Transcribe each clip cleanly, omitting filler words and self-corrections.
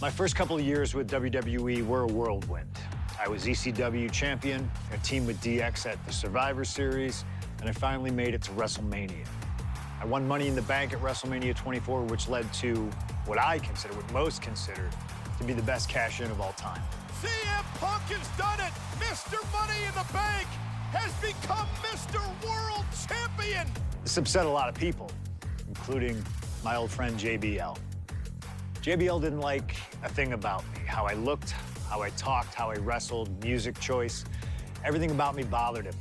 My first couple of years with WWE were a whirlwind. I was ECW champion, a team with DX at the Survivor Series, and I finally made it to WrestleMania. I won Money in the Bank at WrestleMania 24, which led to what most consider to be the best cash-in of all time. CM Punk has done it! Mr. Money in the Bank has become Mr. World Champion! This upset a lot of people, including my old friend JBL. JBL didn't like a thing about me, how I looked, how I talked, how I wrestled, music choice. Everything about me bothered him.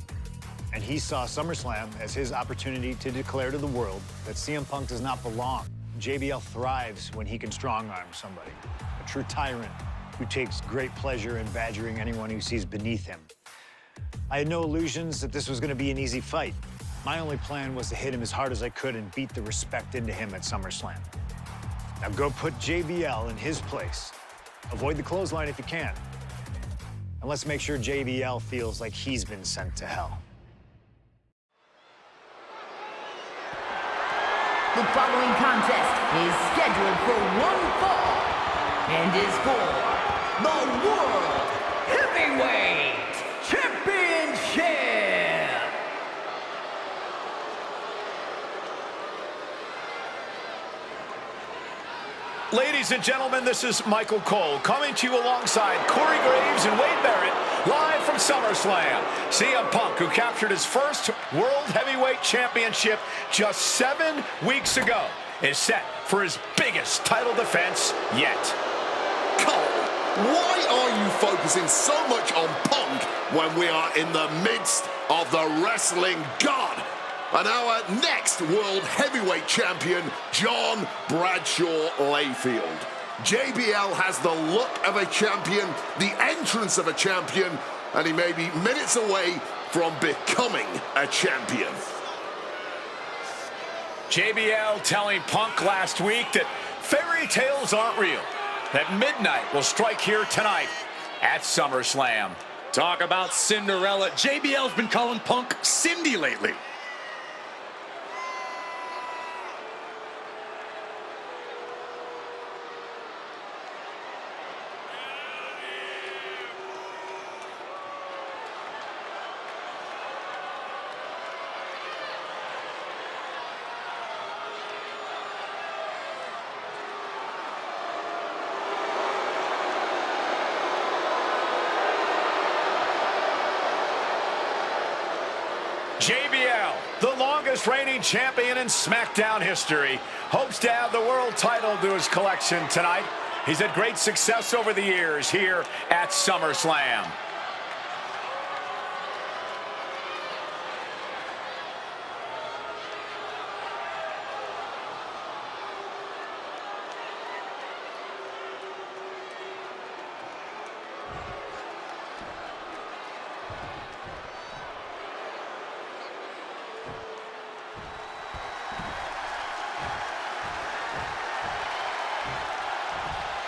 And he saw SummerSlam as his opportunity to declare to the world that CM Punk does not belong. JBL thrives when he can strong-arm somebody, a true tyrant who takes great pleasure in badgering anyone who sees beneath him. I had no illusions that this was going to be an easy fight. My only plan was to hit him as hard as I could and beat the respect into him at SummerSlam. Now go put JBL in his place. Avoid the clothesline if you can. And let's make sure JBL feels like he's been sent to hell. The following contest is scheduled for one fall and is for the World Heavyweight Championship. Ladies and gentlemen, this is Michael Cole coming to you alongside Corey Graves and Wade Barrett, live from SummerSlam. CM Punk, who captured his first World Heavyweight Championship just 7 weeks ago, is set for his biggest title defense yet. Cole, why are you focusing so much on Punk when we are in the midst of the wrestling god? And our next World Heavyweight Champion, John Bradshaw Layfield. JBL has the look of a champion, the entrance of a champion, and he may be minutes away from becoming a champion. JBL telling Punk last week that fairy tales aren't real, that midnight will strike here tonight at SummerSlam. Talk about Cinderella. JBL's been calling Punk Cindy lately. JBL, the longest reigning champion in SmackDown history, hopes to add the world title to his collection tonight. He's had great success over the years here at SummerSlam.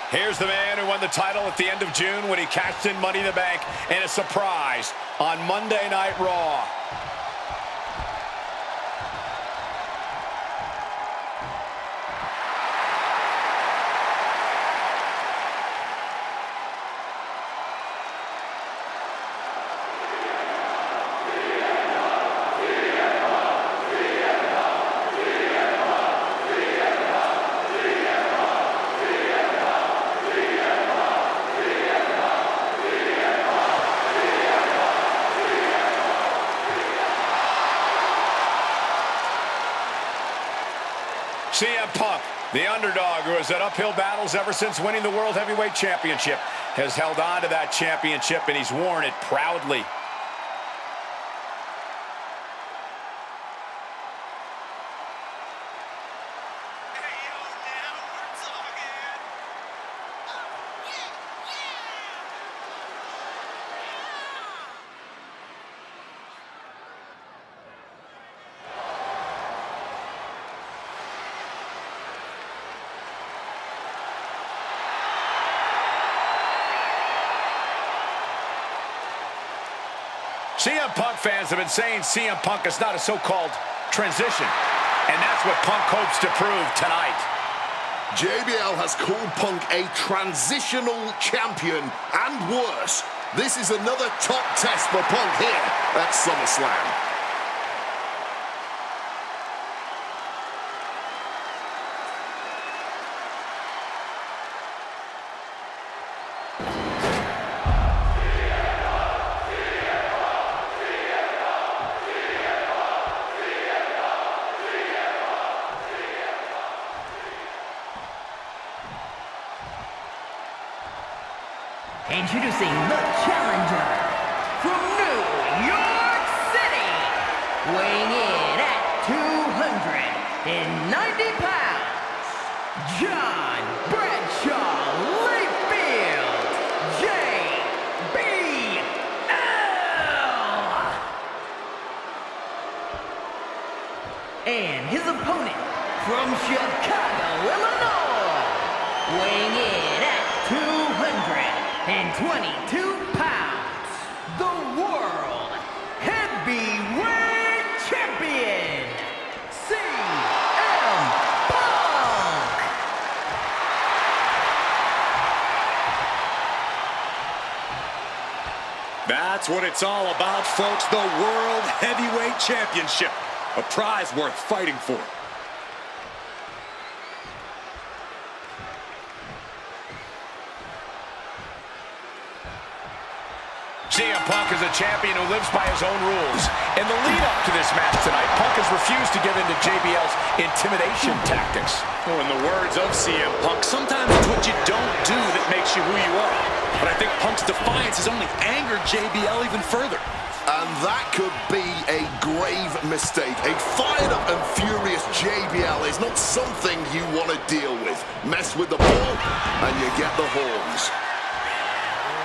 Here's the man who won the title at the end of June when he cashed in Money in the Bank in a surprise on Monday Night Raw. CM Punk, the underdog who has had uphill battles ever since winning the World Heavyweight Championship, has held on to that championship and he's worn it proudly. CM Punk fans have been saying CM Punk is not a so-called transition, and that's what Punk hopes to prove tonight. JBL has called Punk a transitional champion, and worse. This is another top test for Punk here at SummerSlam. Introducing the challenger from New York City, weighing in at 290 pounds, John Bradshaw Layfield, JBL. And his opponent from Chicago, Illinois, weighing in at 222 pounds, the World Heavyweight Champion, CM Punk. That's what it's all about, folks. The World Heavyweight Championship. A prize worth fighting for. CM Punk is a champion who lives by his own rules. In the lead-up to this match tonight, Punk has refused to give in to JBL's intimidation tactics. Oh, in the words of CM Punk, sometimes it's what you don't do that makes you who you are. But I think Punk's defiance has only angered JBL even further. And that could be a grave mistake. A fired-up and furious JBL is not something you want to deal with. Mess with the ball, and you get the horns.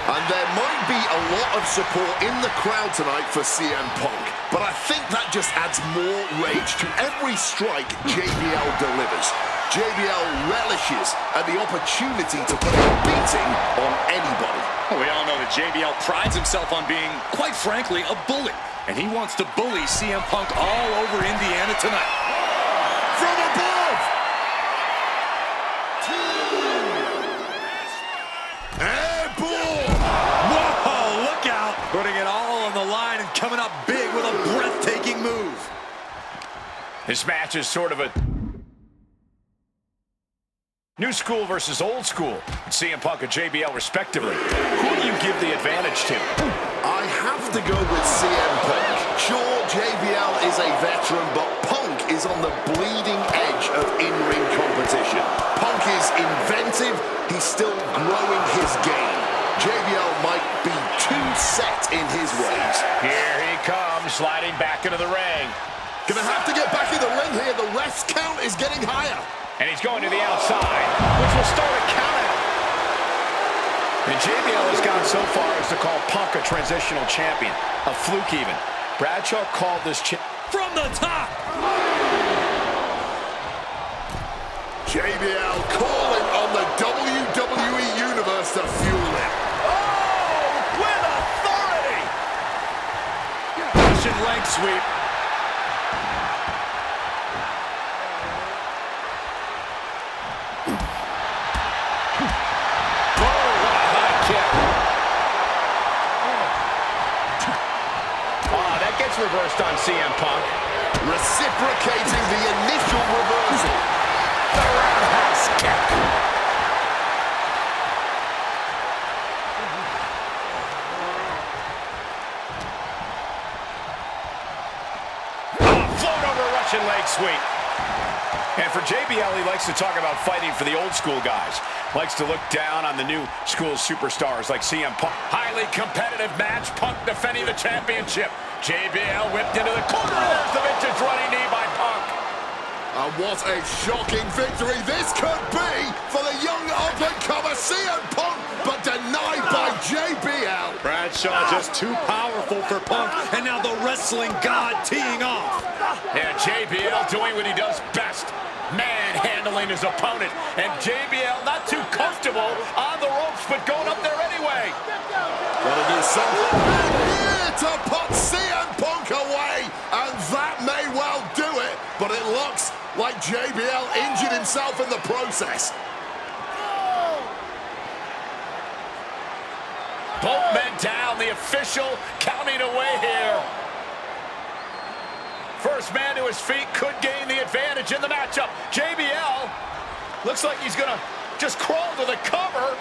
And there might be a lot of support in the crowd tonight for CM Punk, but I think that just adds more rage to every strike JBL delivers. JBL relishes at the opportunity to put a beating on anybody. Well, we all know that JBL prides himself on being, quite frankly, a bully. And he wants to bully CM Punk all over Indiana tonight. From above! Airborne! Whoa, look out! Putting it all on the line and coming up big with a breathtaking move. This match is sort of a new school versus old school. CM Punk and JBL respectively. Who do you give the advantage to? I have to go with CM Punk. Sure, JBL is a veteran, but Punk is on the bleeding edge of in-ring competition. Punk is inventive. He's still growing his game. JBL might be too set in his ways. Here he comes, sliding back into the ring. Gonna have to get back in the ring here. The ref's count is getting higher. And he's going to the outside, which will start a count out. And JBL has gone so far as to call Punk a transitional champion. A fluke even. Bradshaw called this From the top! JBL calling on the WWE Universe to fuel him. Oh, with authority! Russian leg sweep. Reversed on CM Punk. Reciprocating the initial reversal. The roundhouse kick. Float over Russian leg sweep. And for JBL, he likes to talk about fighting for the old school guys. Likes to look down on the new school superstars like CM Punk. Highly competitive match. Punk defending the championship. JBL whipped into the corner. There's the vintage running knee by Punk. And what a shocking victory this could be for the young up-and-comer CM Punk, but denied by JBL. Bradshaw just too powerful for Punk, and now the wrestling god teeing off. Yeah, JBL doing what he does best. Manhandling his opponent. And JBL not too comfortable on the ropes, but going up there anyway. Gotta do something here to put CM Punk away, and that may well do it, but it looks like JBL injured himself in the process. Both men down, the official counting away here. First man to his feet could gain the advantage in the matchup. JBL looks like he's gonna just crawl to the cover.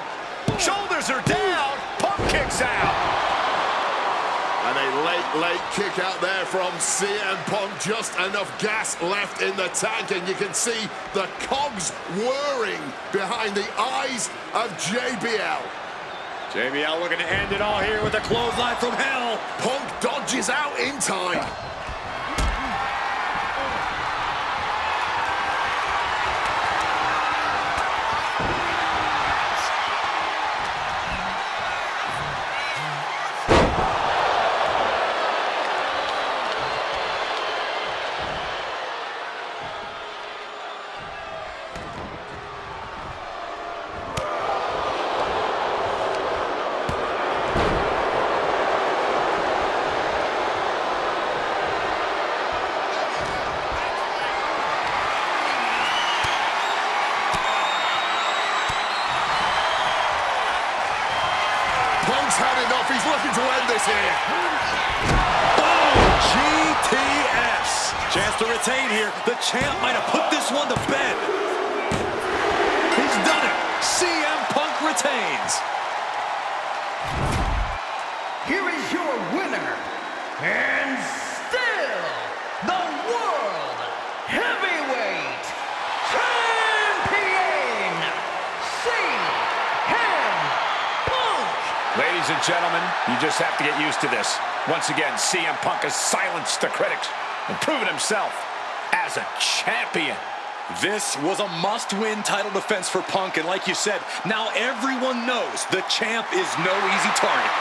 Shoulders are down, Punk kicks out. And a late kick out there from CM Punk. Just enough gas left in the tank, and you can see the cogs whirring behind the eyes of JBL. JBL looking to end it all here with a clothesline from hell. Punk dodges out in time. Punk's had enough. He's looking to end this here. Oh, GTS. Chance to retain here. The champ might have put this one to bed. He's done it. CM Punk retains. Here is your winner, and still the World Heavyweight Champion, CM Punk. Ladies and gentlemen, you just have to get used to this. Once again, CM Punk has silenced the critics and proven himself as a champion. This was a must-win title defense for Punk, and like you said, now everyone knows the champ is no easy target.